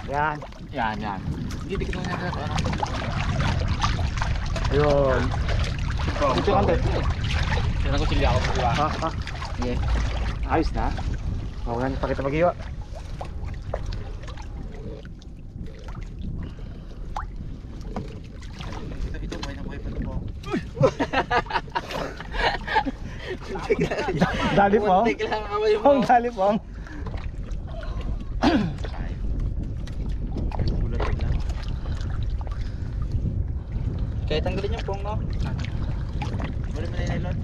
Yan. Yan. Hindi dikit mo yan. Ayun. Dito kante. Yan ang kutsilya ako. Diba? Ha. Sige. Ayos na. Oo nga, pakita mag-iwa. Ito, buhay na buhay pa ito po. Dali po. Muntik lang away mo. Pong, dali po. Kaya tanggalin yung pong, no? Wala mo na yung nylon.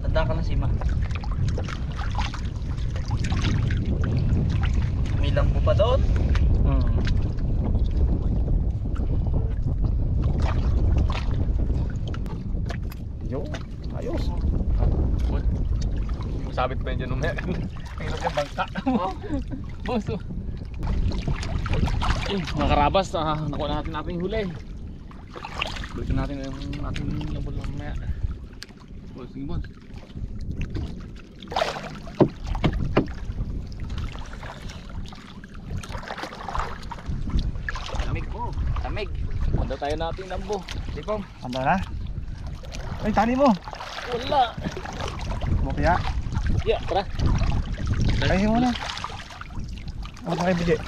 Tandaan ka lang, Sima. May lambo pa doon. Yo, ayos. Sabit pa yun dyan umaya. Ang hirap yung bangka. Boss, mga karabas, nakuha na natin ating huli. Balikan natin yung ating lambol na mamaya. Boss, sige boss. Tamig po, tamig. Panda tayo natin lambo. Di po. Handa na? Ay, tali mo. Wala. Mukya. Yeah, tara. Ay, mo na. Ako pa kayo bigay.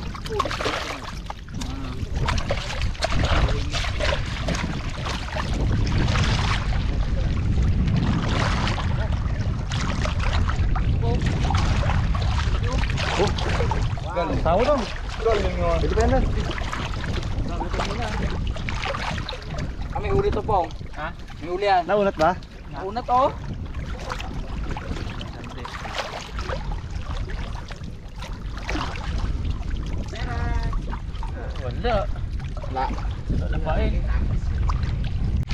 Galing. Tawo dong. Galing yun. Ito pa yan lang. May huli to po. Ha? May huli yan. Naunat ba? Naunat oh. Wala. Wala pa eh.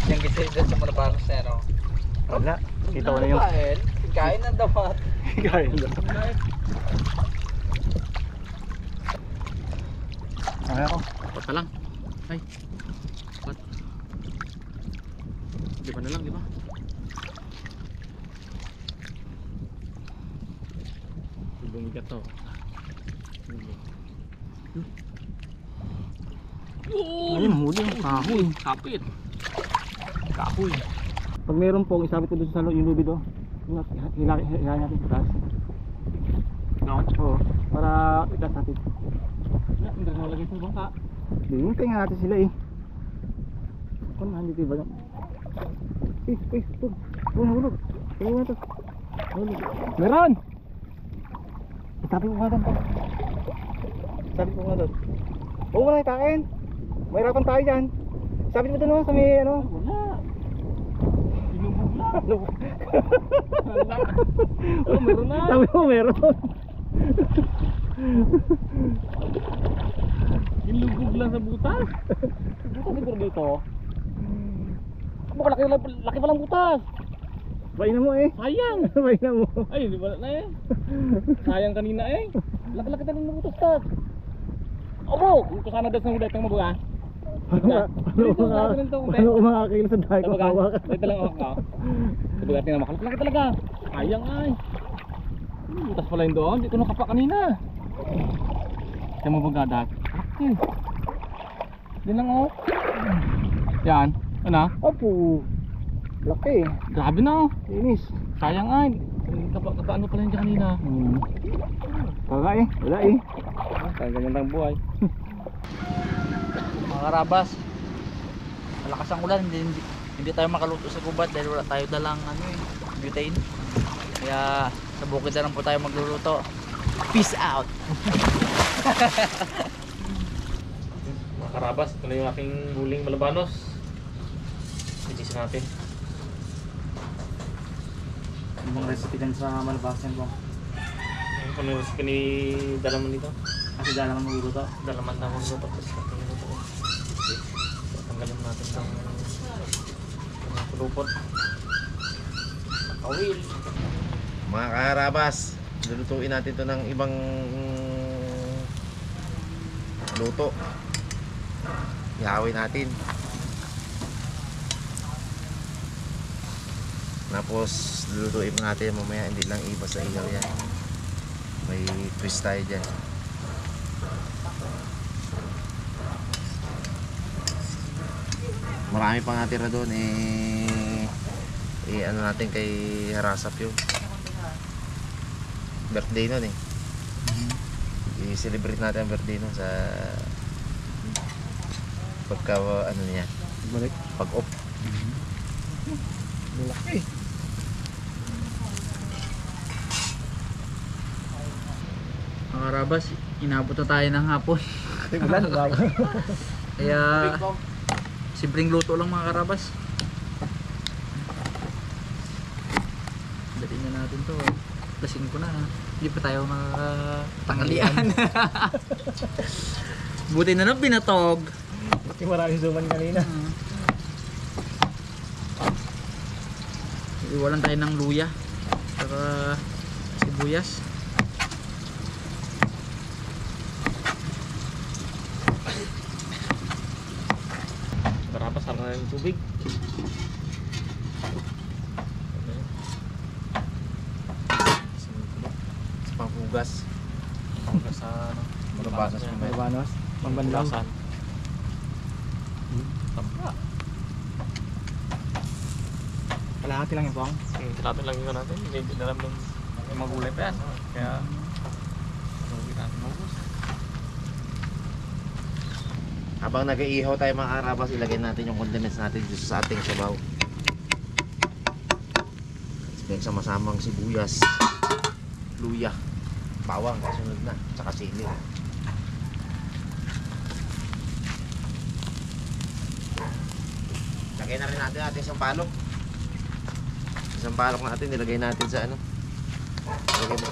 Yung kasi dyan sa mga bangos na no? Wala. Kita ko na yung... Kain ng dapat. Kain lang. Okay ako. Dapat na lang. Ay. Dapat. Di ba na lang, di ba? Bumigat to. Ay, mahuli. Kahoy. Kapit. Kahoy. Pag meron pong isabit ko doon sa yung lubid oh. Hilahin natin pataas. No? Oo. Para itas natin. Hindi na nalagay sa bangka. Hintay nga natin sila eh. Kung hindi diba yan? Hulog. Tingnan mo ito. Meron! Sabi ko nga doon. Sabi ko nga doon. Oo, wala itain. Mahirapan tayo dyan. Sabi mo doon sa may ano. Wala. Inubog na. Wala. Oh, meron na. Sabi mo meron. Inubog lang sa butas. Butas siguro dito. Baka laki pa lang butas. Bain na mo eh. Sayang. Bain na mo. Ay, di ba na eh. Sayang kanina eh. Laki-laki na rin ng butas tas. Abo, kung kasana das ng ulit ng mabuga. Ano umakakil sa dahil ko hawa ka. Ito lang ako. Sabi natin na makalaki talaga. Sayang ay. Butas pala yun doon. Hindi ko nakapa kanina. Kaya mabuga dahil. Laki. Yan lang oh. Yan. Ano? Opo. Laki. Grabe na oh. Inis. Sayang ay. Kapaano pala yun dyan kanina. Kaka eh. Wala eh. Ganyan lang buhay. Mga karabas, malakas ang ulan, hindi tayo makaluto sa gubat dahil wala tayo dalang butane. Kaya sa bukid na lang po tayo magluluto. Peace out. Mga karabas, ito na yung aking huling malabanos. Itisin natin. Anong recipe dyan sa malabasan po? Ano yung recipe ni Dalaman dito? Kasi dala kang magluluto. Dalaman na akong luto. Tapos natin luto. Tanggalin natin itong kulupot. Kawil. Mga kaharabas, lulutuin natin to ng ibang luto. Ihawin natin. Tapos lulutuin natin mamaya, hindi lang iba sa ilaw yan. May twist tayo dyan. Marami pang natira doon ano natin kay Harasap yun. Birthday nun eh. I-celebrate natin ang birthday nun sa pagka ano niya, Balik. pag-off. Malaki. Mga Karabas, inabot na tayo ng hapon. Tingnan, bago. Kaya simpleng luto lang mga Karabas. Dali na natin to. Lasing ko na ha. Hindi pa tayo makakatangalian. Buti na lang binatog. Kasi maraming suman kanina. Iwalan tayo ng luya. Saka sibuyas. Karabas, sarang na yung tubig. Sa panghugas. Hanggang sa ano, Malabasas mo May banos. Pambanlaw. Pambanlasan. Tamba. Kalahati lang yung pang. Tinatin lang yun natin. Hindi na namin may magulay pa yan. Kaya hindi natin maubos. Habang nag-iihaw tayo mga Karabas, ilagay natin yung condiments natin dito sa ating sabaw. May sama-samang sibuyas, luya, bawang, kasunod na, tsaka sili. Lagay na rin natin isang palok. Isang palok natin, nilagay natin sa ano. Lagay mo.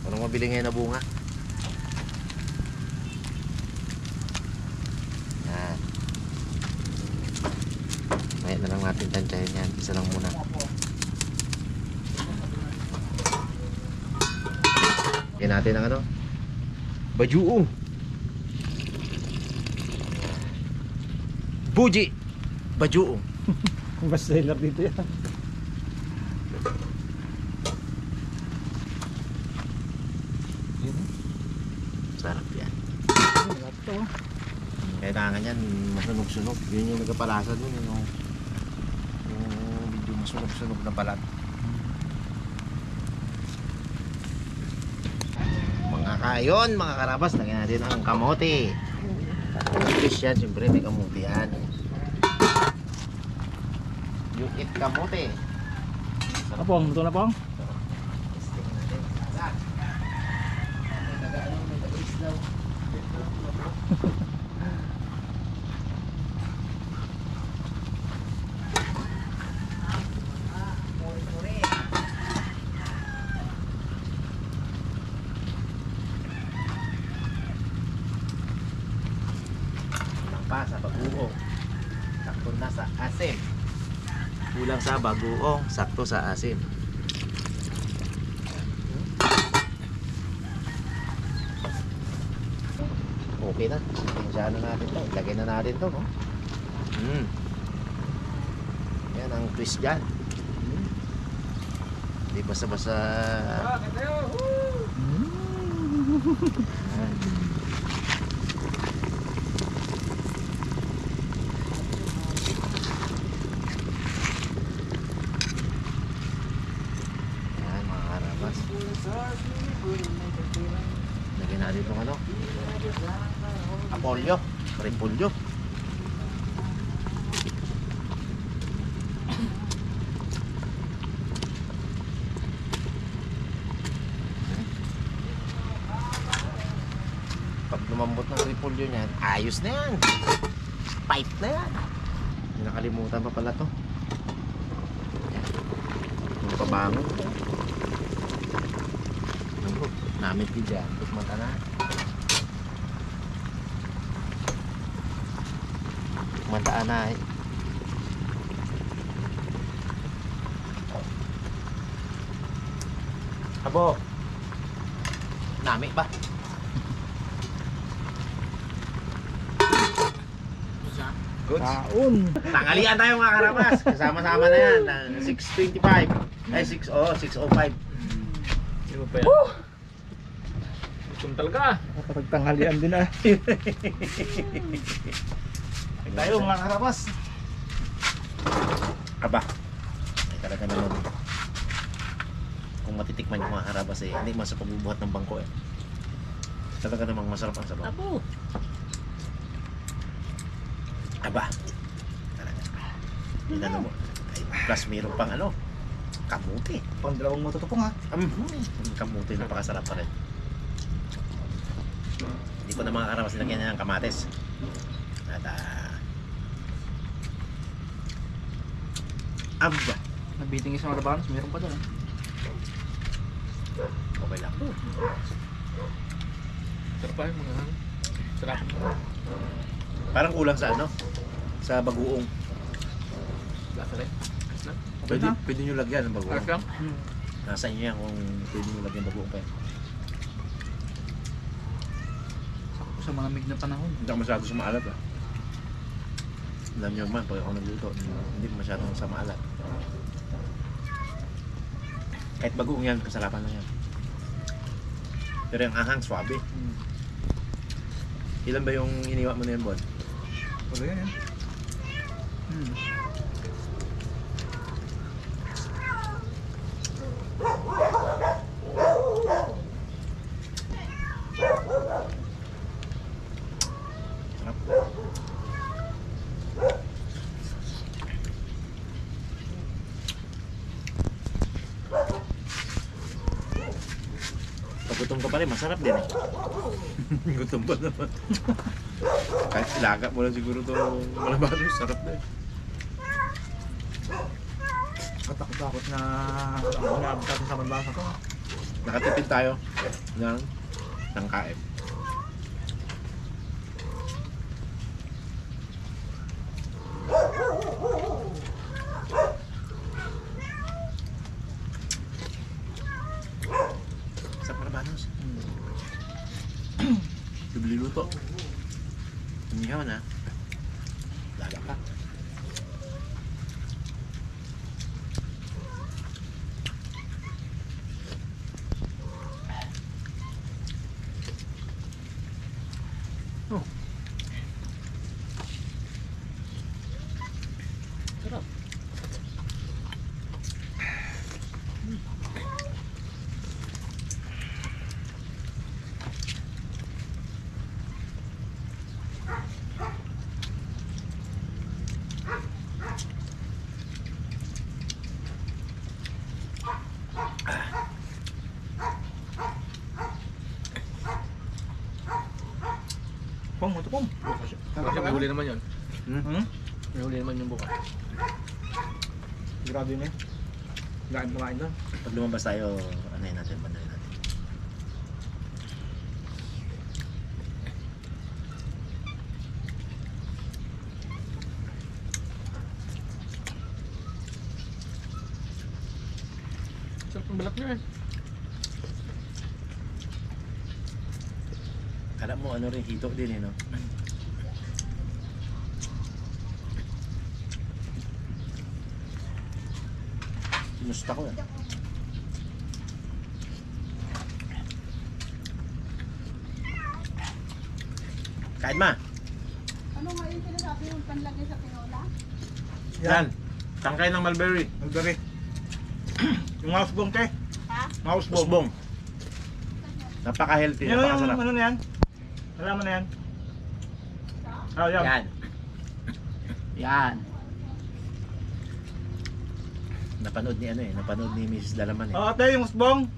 Anong mabili ngayon na bunga? Yan. Mayat na lang natin tansyahin yan. Isa lang muna. Lagyan natin ang ano? Bajuong. Buji. Bajuong. Ang best seller dito yan. Sarap yan. Ito. Kailangan yan masunog-sunog. Yun yung nagkapalasa dun. Yung medyo masunog-sunog na balat. Mga kayon, mga Karabas, lagyan natin ang kamote. Fish yan, siyempre may kamote yan. You eat kamote. Ano pong? Luto na pong? Testing natin. Saan? May taga-islaw. Kulang pa sa bagoong. Sakto na sa asim. Kulang sa bagoong, sakto sa asim. Okay na. Pinsyahan na natin to. Lagay na natin to, no? Yan ang twist dyan. Hindi basta-basta. Yan. Yan, mga Karabas. Lagyan natin itong ano? Apolyo. Repolyo. Pag lumambot ng repolyo niyan, ayos na yan. Pipe na yan. Hindi nakalimutan pa pala to. Yung pabangon. Namit ki dyan. Tukman ka na. Tukman na eh. Abo. Nami ba? Goods. Taon. Tanghalian tayo mga Karabas. Kasama-sama na yan. 6:25. Ay, 6:05. Di ba pa yan? Gutom talaga. Kapagtanghalian din ah. Tayo mga karabas. Aba. Ay talaga naman. Kung matitikman yung mga harabas eh, hindi man sa pagbubuhat ng bangko eh. Talaga namang masarap ang sabaw. Abo. Aba. Talaga. Inano mo. Ay, plus mayroon pang ano. Kamuti. Pang dalawang matutupong ha. Kamuti napakasarap pa rin. Hindi ko na mga karabas nilagyan ng kamates. At aba. Nabiting isang Arabanos, meron pa doon. Okay lang. Sarap pa yung mga ano. Sarap. Parang kulang sa ano? Sa bagoong. Lasa rin. Pwede nyo lagyan ng bagoong. Aras lang. Nasa inyo yan kung pwede nyo lagyan bagoong pa yan. Sakto sa malamig na panahon. Hindi ako masyado sa maalat ah. Alam nyo man, pag ako nagluto, hindi ko masyadong sa maalat. Kahit bagoong yan, kasarapan lang yan. Pero yung ahang, swabe. Ilan ba yung iniwa mo na yan, Bon? Wala yan. Sarap. Pag gutom ka pa rin, masarap din eh. Gutom pa naman. Kahit ilaga mo lang siguro ito malabanos, sarap na eh. Katakot-takot na naabot natin sa malbasa ko. Nakatipid tayo ng kain. Sa malabanos. Bibili luto. Umihaw na. Laga pa. Sarap. Pong, matupong. Kasi may huli naman yun. Hmm? May huli naman yung bukas. Grabe na yun. Gain kumain doon. Pag lumabas tayo, ano yun natin, bandarin natin. Sarap ang balat niya eh. Kala mo ano rin, hito din eh, no? Sinusta ko yan. Kain ma! Ano nga yung sinasabi yung panlagay sa tinola? Yan! Tangkay ng mulberry. Mulberry. Yung mousebong te. Ha? Mousebong. Usbong. Napaka-healthy, Yan o yung napakasarap. ano na yan. Alaman na yan. Oh, yan. Yan. Yan. Napanood ni ano eh, napanood ni Mrs. Dalaman eh. Oh, ate, yung mousebong.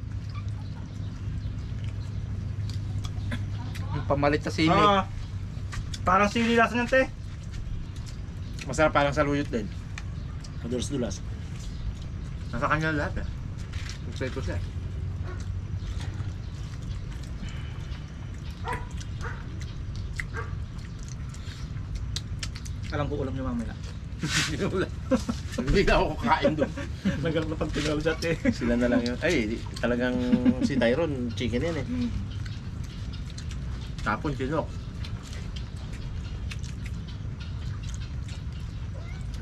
Yung pamalit sa sili. Oo. Parang sili lasa niyan te. Masarap parang saluyot din. Madulas-dulas. Nasa kanya lahat eh. Excited siya. Alam ko ulam niyo mamaya. Hindi na ako kakain doon. Nagalap na pag tinawag sa ate. Sila na lang yun. Ay, talagang si Tyron, chicken yan eh. Tapon, sinok.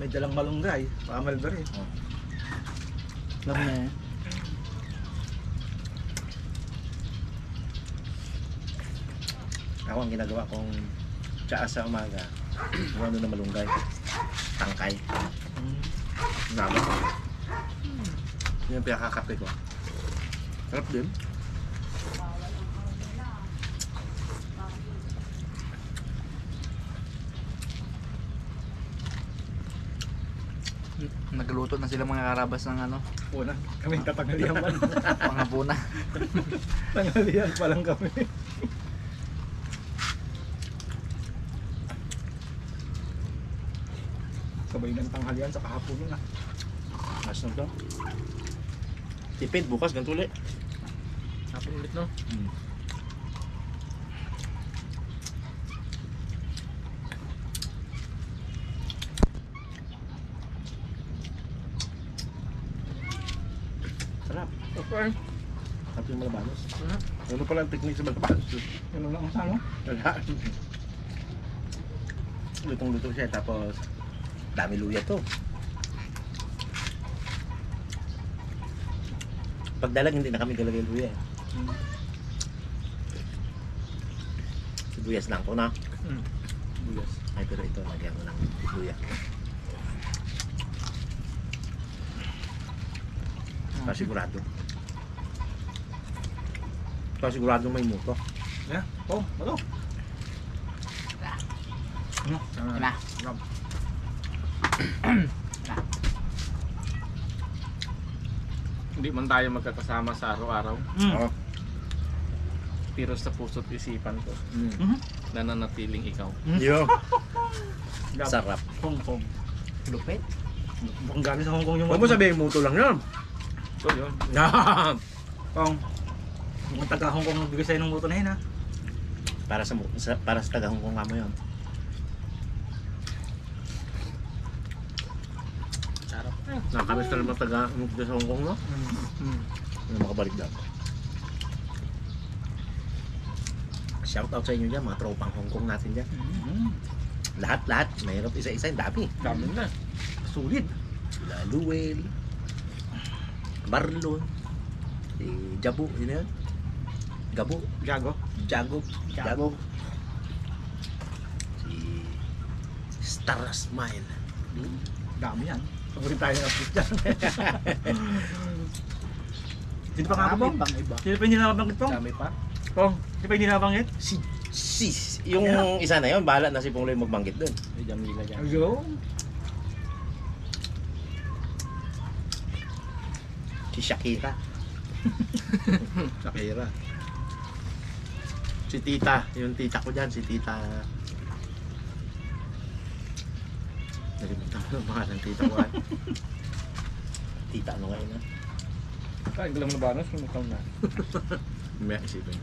May dalang malunggay. Baka mulberry. Alam na yan. Ako ang ginagawa kong tsaa sa umaga, yung ano na malunggay, tangkay. Naman. Yun yung pinakakape ko. Sarap din. Nagluto na sila mga karabas ng ano, Una, kami tatangalihan pa. mga puna. Tanghalian pa lang kami. Sabay ng tanghalian sa kahapon yun ah. Mas na to. Tipid, bukas ganito ulit. Hapon ulit, no? Sarap. Okay. Sarap yung malabanos. Sarap. Ano pala ang technique sa malabanos? Ano lang ang sano? Wala. Lutong-luto siya tapos dami luya to. Pagdalag hindi na kami galagay luya eh. Sibuyas lang ko na. Bulas. Ay pero ito lagyan mo ng luya. Pasigurado. Pasigurado may muto. Yeah. Oh, ano? Na. Hindi man tayo magkakasama sa araw-araw, Oo. pero sa puso't isipan ko, nananatiling ikaw. Yo. Sarap. Hong Kong. Lupit. Mukhang galing sa Hong Kong yung Huwag mo sabihin muto lang yan. So yun. Kong. Mukhang taga Hong Kong nagbigay sa'yo ng moto na yun ha. Para sa taga Hong Kong nga mo yun. Sarap. Nakakamiss na naman taga sa Hong Kong, no? Ano makabalik daw. Shout out sa inyo dyan, mga tropang Hong Kong natin dyan. Lahat. Mayroon isa-isa, yung dami. Dami na. Sulit. Sila Luel, Barlon, si Jabu, yun yun? Gabo, Gago. Jago. Si Star Smile. Dami yan. Pagurin tayo ng artist dyan. Sino pa nga ako, Pong? Pang iba. Sino pa hindi nakabanggit, Pong? Dami pa. Pong, sino pa hindi nakabanggit? Sis, yung isa na yun, bahala na si Pongloy magbanggit dun. May Jamila dyan. Ayun. Si Shakira. Shakira. Si Tita, yung tita ko dyan, si Tita. Nalimutan ko ng pangalan ng tita ko. Tita ano ngayon na? Kain ko lang na banos, lumutaw na. May isipin.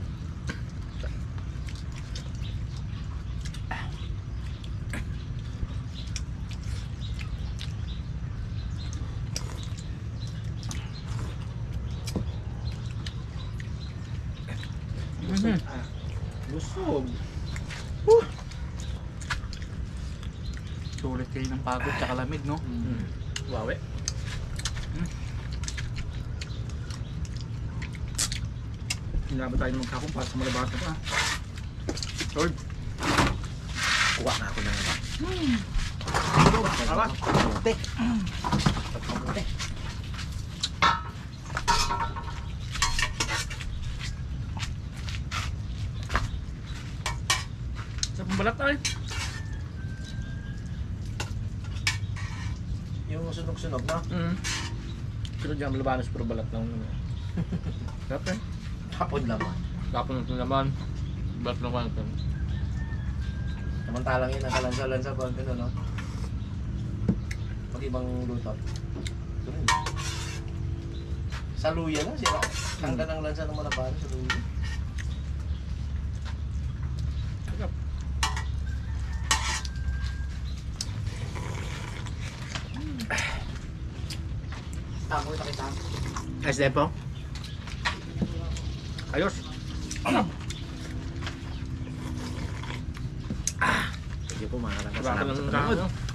Busog. Sulit kayo ng pagod tsaka lamig, no? Wawe. Hindi ba tayo magkakumpas sa malabas na pa? Lord, kuha na ako ng ano. Awas. Kamote. Kamote. Sa pambalat tayo. Yung sunog-sunog na. Pero dyan labanos pero balat lang. Sarap eh. Hapon lang. Kapon ng laman. Balat lang ito. Samantalang yun, nakalansa-lansa pag ano, no? Pag ibang luto. Ganun. Sa luya na sila. Hanggang ang lansa ng malapano sa luya. Sarap. Tamo ito kita. Ayos din po. Ayos. Sige po, mga karangkas. Baka Salamat lang sa sa panonood. ano.